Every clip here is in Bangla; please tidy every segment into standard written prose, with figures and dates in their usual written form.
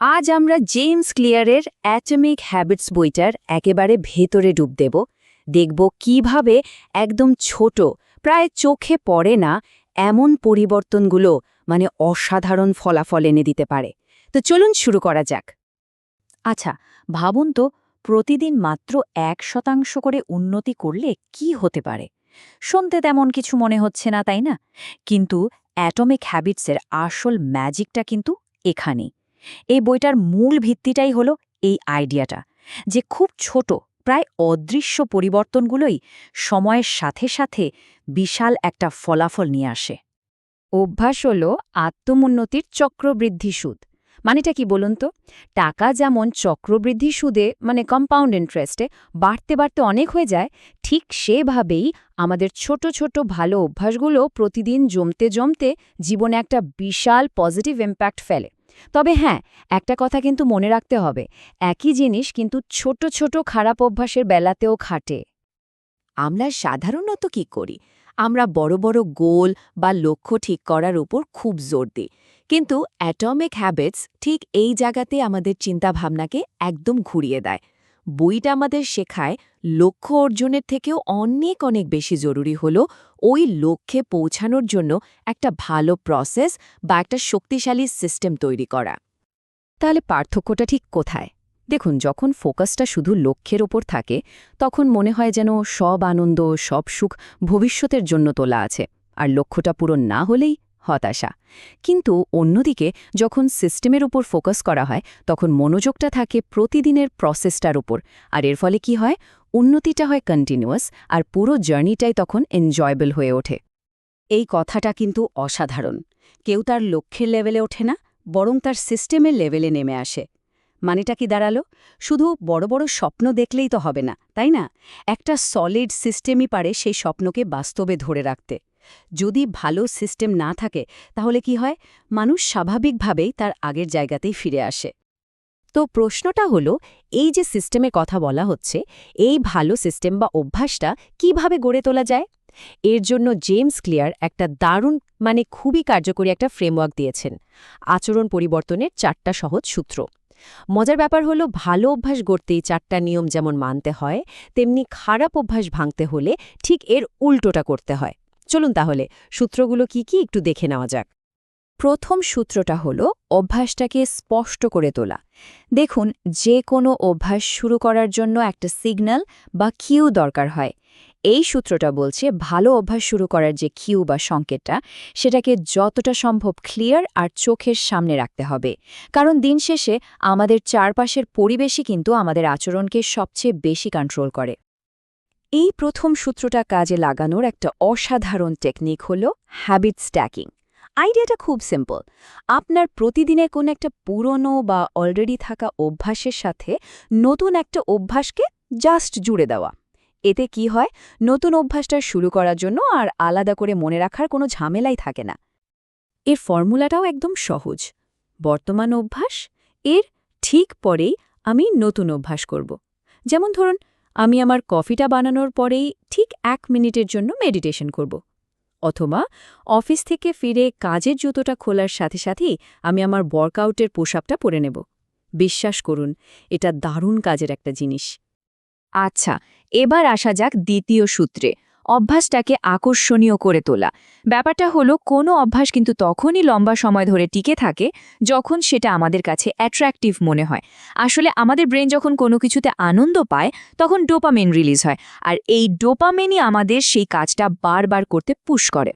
আজ আমরা জেমস ক্লিয়ারের অ্যাটমিক হ্যাবিটস বইটার একেবারে ভেতরে ডুব দেব, দেখব কিভাবে একদম ছোট, প্রায় চোখে পড়ে না এমন পরিবর্তনগুলো অসাধারণ ফলাফল এনে দিতে পারে। তো চলুন শুরু করা যাক। আচ্ছা, ভাবুন তো, প্রতিদিন মাত্র 1% করে উন্নতি করলে কি হতে পারে? শুনতে তেমন কিছু মনে হচ্ছে না, তাই না? কিন্তু অ্যাটমিক হ্যাবিটসের আসল ম্যাজিকটা কিন্তু এখানেই। এই বইটার মূল ভিত্তিটাই হলো এই আইডিয়াটা, যে খুব ছোট, প্রায় অদৃশ্য পরিবর্তনগুলোই সময়ের সাথে সাথে বিশাল একটা ফলাফল নিয়ে আসে। অভ্যাস হল আত্মোন্নতির চক্রবৃদ্ধি সুদ। মানেটা কি বলুন তো? টাকা যেমন চক্রবৃদ্ধি সুদে কম্পাউন্ড ইন্টারেস্টে বাড়তে বাড়তে অনেক হয়ে যায়, ঠিক সেভাবেই আমাদের ছোট ছোট ভালো অভ্যাসগুলো প্রতিদিন জমতে জমতে জীবনে একটা বিশাল পজিটিভ ইম্প্যাক্ট ফেলে। তবে হ্যাঁ, একটা কথা কিন্তু মনে রাখতে হবে, একই জিনিস কিন্তু ছোট ছোট খারাপ অভ্যাসের বেলাতেও খাটে। আমরা সাধারণত কি করি? আমরা বড় বড় গোল বা লক্ষ্য ঠিক করার উপর খুব জোর দিই, কিন্তু অ্যাটমিক হ্যাবিটস ঠিক এই জায়গাতে আমাদের চিন্তাভাবনাকে একদম ঘুরিয়ে দেয়। বইটা আমাদের শেখায় লক্ষ্য অর্জনের থেকেও অনেক অনেক বেশি জরুরি হলো ওই লক্ষ্যে পৌঁছানোর জন্য একটা ভালো প্রসেস বা একটা শক্তিশালী সিস্টেম তৈরি করা। তাহলে পার্থক্যটা ঠিক কোথায়? দেখুন, যখন ফোকাসটা শুধু লক্ষ্যের ওপর থাকে, তখন মনে হয় যেন সব আনন্দ, সব সুখ ভবিষ্যতের জন্য তোলা আছে, আর লক্ষ্যটা পূরণ না হলেই হতাশা। কিন্তু অন্যদিকে যখন সিস্টেমের উপর ফোকাস করা হয়, তখন মনোযোগটা থাকে প্রতিদিনের প্রসেসটার উপর, আর এর ফলে কি হয়, উন্নতিটা হয় কন্টিনিউয়াস, আর পুরো জার্নিটাই তখন এনজয়েবল হয়ে ওঠে। এই কথাটা কিন্তু অসাধারণ। কেউ তার লক্ষ্যের লেভেলে ওঠে না, বরং তার সিস্টেমের লেভেলে নেমে আসে। মানেটা কি দাঁড়ালো? শুধু বড় বড় স্বপ্ন দেখলেই তো হবে না, তাই না? একটা সলিড সিস্টেমই পারে সেই স্বপ্নকে বাস্তবে ধরে রাখতে। যদি ভালো সিস্টেম না থাকে, তাহলে কি হয়? মানুষ স্বাভাবিকভাবেই তার আগের জায়গাতেই ফিরে আসে। তো প্রশ্নটা হলো, এই যে সিস্টেমে কথা বলা হচ্ছে, এই ভালো সিস্টেম বা অভ্যাসটা কিভাবে গড়ে তোলা যায়? এর জন্য জেমস ক্লিয়ার একটা দারুণ, খুবই কার্যকরী একটা ফ্রেমওয়ার্ক দিয়েছেন। আচরণ পরিবর্তনের 4টা সহজ সূত্র। মজার ব্যাপার হলো, ভালো অভ্যাস গড়তেই 4টা নিয়ম যেমন মানতে হয়, তেমনি খারাপ অভ্যাস ভাঙতে হলে ঠিক এর উল্টোটা করতে হয়। চলুন তাহলে সূত্রগুলো কি কি একটু দেখে নেওয়া যাক। প্রথম সূত্রটা হলো অভ্যাসটাকে স্পষ্ট করে তোলা। দেখুন, যে কোনো অভ্যাস শুরু করার জন্য একটা সিগন্যাল বা কিউ দরকার হয়। এই সূত্রটা বলছে ভালো অভ্যাস শুরু করার যে কিউ বা সংকেতটা, সেটাকে যতটা সম্ভব ক্লিয়ার আর চোখের সামনে রাখতে হবে। কারণ দিন শেষে আমাদের চারপাশের পরিবেশই কিন্তু আমাদের আচরণকে সবচেয়ে বেশি কন্ট্রোল করে। এই প্রথম সূত্রটা কাজে লাগানোর একটা অসাধারণ টেকনিক হলো হ্যাবিট স্ট্যাকিং। আইডিয়াটা খুব সিম্পল। আপনার প্রতিদিনের কোন একটা পুরনো বা অলরেডি থাকা অভ্যাসের সাথে নতুন একটা অভ্যাসকে জাস্ট জুড়ে দেওয়া। এতে কি হয়, নতুন অভ্যাসটা শুরু করার জন্য আর আলাদা করে মনে রাখার কোনো ঝামেলাই থাকে না। এর ফর্মুলাটাও একদম সহজ। বর্তমান অভ্যাস, এর ঠিক পরেই আমি নতুন অভ্যাস করব। যেমন ধরুন, আমি আমার কফিটা বানানোর পরেই ঠিক 1 মিনিটের জন্য মেডিটেশন করব। অথবা অফিস থেকে ফিরে কাজের জুতোটা খোলার সাথে সাথেই আমি আমার ওয়ার্কআউটের পোশাকটা পরে নেব। বিশ্বাস করুন, এটা দারুণ কাজের একটা জিনিস। আচ্ছা, এবার আসা যাক দ্বিতীয় সূত্রে, অভ্যাসটাকে আকর্ষণীয় করে তোলা। ব্যাপারটা হলো, কোনো অভ্যাস কিন্তু তখনই লম্বা সময় ধরে টিকে থাকে যখন সেটা আমাদের কাছে অ্যাট্রাকটিভ মনে হয়। আসলে আমাদের ব্রেন যখন কোনো কিছুতে আনন্দ পায়, তখন ডোপামিন রিলিজ হয়, আর এই ডোপামিনই আমাদের সেই কাজটা বারবার করতে পুশ করে।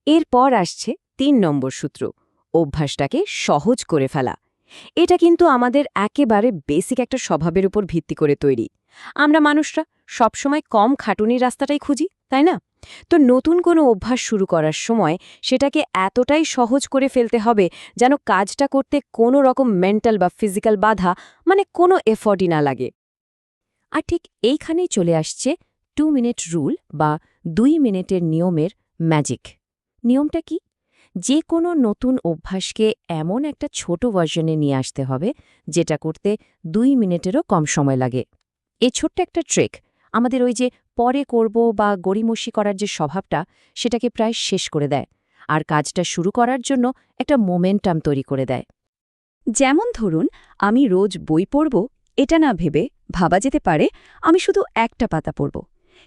এরপর আসছে 3 নম্বর সূত্র, অভ্যাসটাকে সহজ করে ফেলা। এটা কিন্তু আমাদের একেবারে বেসিক একটা স্বভাবের উপর ভিত্তি করে তৈরি। আমরা মানুষরা সবসময় কম খাটুনির রাস্তাটাই খুঁজি, তাই না? তো নতুন কোনো অভ্যাস শুরু করার সময় সেটাকে এতটাই সহজ করে ফেলতে হবে যেন কাজটা করতে কোনো রকম মেন্টাল বা ফিজিক্যাল বাধা, কোনো এফর্টই না লাগে। আর ঠিক এইখানেই চলে আসছে 2 মিনিট রুল বা 2 মিনিটের নিয়মের ম্যাজিক। নিয়মটা কি? যে কোনো নতুন অভ্যাসকে এমন একটা ছোট ভার্সনে নিয়ে আসতে হবে যেটা করতে 2 মিনিটেরও কম সময় লাগে। এই ছোট্ট একটা ট্রিক আমাদের ওই যে পরে করব বা গড়িমসি করার যে স্বভাবটা, সেটাকে প্রায় শেষ করে দেয়, আর কাজটা শুরু করার জন্য একটা মোমেন্টাম তৈরি করে দেয়। যেমন ধরুন, আমি রোজ বই পড়ব এটা না ভেবে ভাবা যেতে পারে আমি শুধু একটা পাতা পড়ব,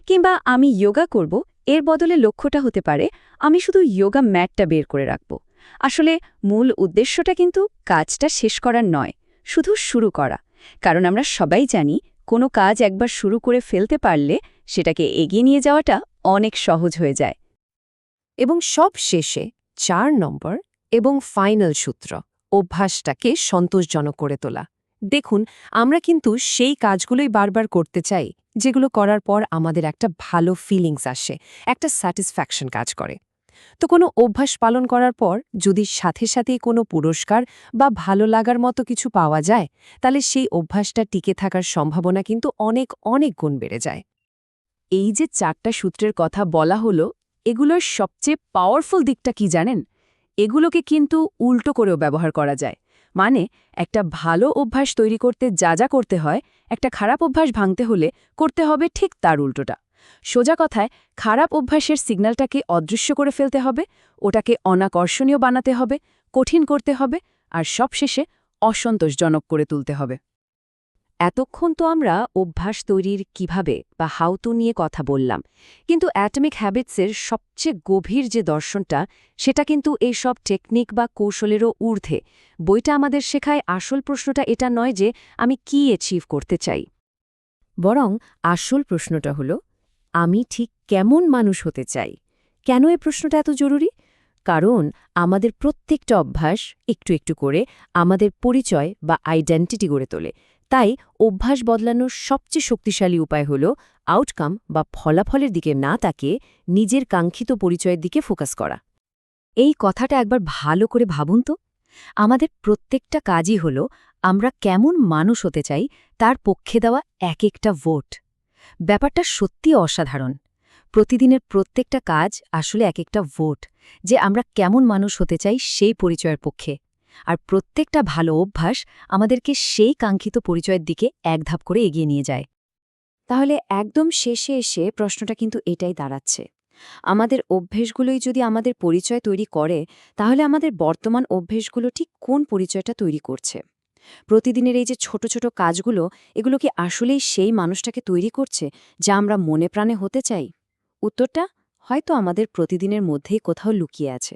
কিংবা আমি যোগা করব এর বদলে লক্ষ্যটা হতে পারে আমি শুধু যোগা ম্যাটটা বের করে রাখব। আসলে মূল উদ্দেশ্যটা কিন্তু কাজটা শেষ করার নয়, শুধু শুরু করা। কারণ আমরা সবাই জানি কোনো কাজ একবার শুরু করে ফেলতে পারলে সেটাকে এগিয়ে নিয়ে যাওয়াটা অনেক সহজ হয়ে যায়। এবং সব শেষে 4 নম্বর এবং ফাইনাল সূত্র, অভ্যাসটাকে সন্তোষজনক করে তোলা। দেখুন, আমরা কিন্তু সেই কাজগুলোই বারবার করতে চাই যেগুলো করার পর আমাদের একটা ভালো ফিলিংস আসে, একটা স্যাটিসফ্যাকশন কাজ করে। তো কোনো অভ্যাস পালন করার পর যদি সাথে সাথে কোনো পুরস্কার বা ভালো লাগার মতো কিছু পাওয়া যায়, তাহলে সেই অভ্যাসটা টিকে থাকার সম্ভাবনা কিন্তু অনেক অনেক গুণ বেড়ে যায়। এই যে 4টা সূত্রের কথা বলা হলো, এগুলোর সবচেয়ে পাওয়ারফুল দিকটা কি জানেন? এগুলোকে কিন্তু উল্টো করেও ব্যবহার করা যায়। মানে, একটা ভালো অভ্যাস তৈরি করতে যা যা করতে হয়, একটা খারাপ অভ্যাস ভাঙতে হলে করতে হবে ঠিক তার উল্টোটা। সোজা কথায়, খারাপ অভ্যাসের সিগন্যালটাকে অদৃশ্য করে ফেলতে হবে, ওটাকে অনাকর্ষণীয় বানাতে হবে, কঠিন করতে হবে, আর সবশেষে অসন্তোষজনক করে তুলতে হবে। এতক্ষণ তো আমরা অভ্যাস তৈরির কিভাবে বা হাউ টু নিয়ে কথা বললাম, কিন্তু অ্যাটমিক হ্যাবিটসের সবচেয়ে গভীর যে দর্শনটা, সেটা কিন্তু এই সব টেকনিক বা কৌশলেরও ঊর্ধ্বে। বইটা আমাদের শেখায় আসল প্রশ্নটা এটা নয় যে আমি কি অ্যাচিভ করতে চাই, বরং আসল প্রশ্নটা হলো আমি ঠিক কেমন মানুষ হতে চাই। কেন এই প্রশ্নটা এত জরুরি? কারণ আমাদের প্রত্যেকটা অভ্যাস একটু একটু করে আমাদের পরিচয় বা আইডেন্টিটি গড়ে তোলে। তাই অভ্যাস বদলানোর সবচেয়ে শক্তিশালী উপায় হল আউটকাম বা ফলাফলের দিকে না তাকিয়ে নিজের কাঙ্ক্ষিত পরিচয়ের দিকে ফোকাস করা। এই কথাটা একবার ভালো করে ভাবুন তো। আমাদের প্রত্যেকটা কাজই হল আমরা কেমন মানুষ হতে চাই তার পক্ষে দেওয়া এক একটা ভোট। ব্যাপারটা সত্যি অসাধারণ। প্রতিদিনের প্রত্যেকটা কাজ আসলে এক একটা ভোট, যে আমরা কেমন মানুষ হতে চাই সেই পরিচয়ের পক্ষে। আর প্রত্যেকটা ভালো অভ্যাস আমাদেরকে সেই কাঙ্ক্ষিত পরিচয়ের দিকে এক ধাপ করে এগিয়ে নিয়ে যায়। তাহলে একদম শেষে এসে প্রশ্নটা কিন্তু এটাই দাঁড়াচ্ছে, আমাদের অভ্যেসগুলোই যদি আমাদের পরিচয় তৈরি করে, তাহলে আমাদের বর্তমান অভ্যেসগুলো ঠিক কোন পরিচয়টা তৈরি করছে? প্রতিদিনের এই যে ছোট ছোট কাজগুলো, এগুলো কি আসলেই সেই মানুষটাকে তৈরি করছে যা আমরা মনে প্রাণে হতে চাই? উত্তরটা হয়তো আমাদের প্রতিদিনের মধ্যেই কোথাও লুকিয়ে আছে।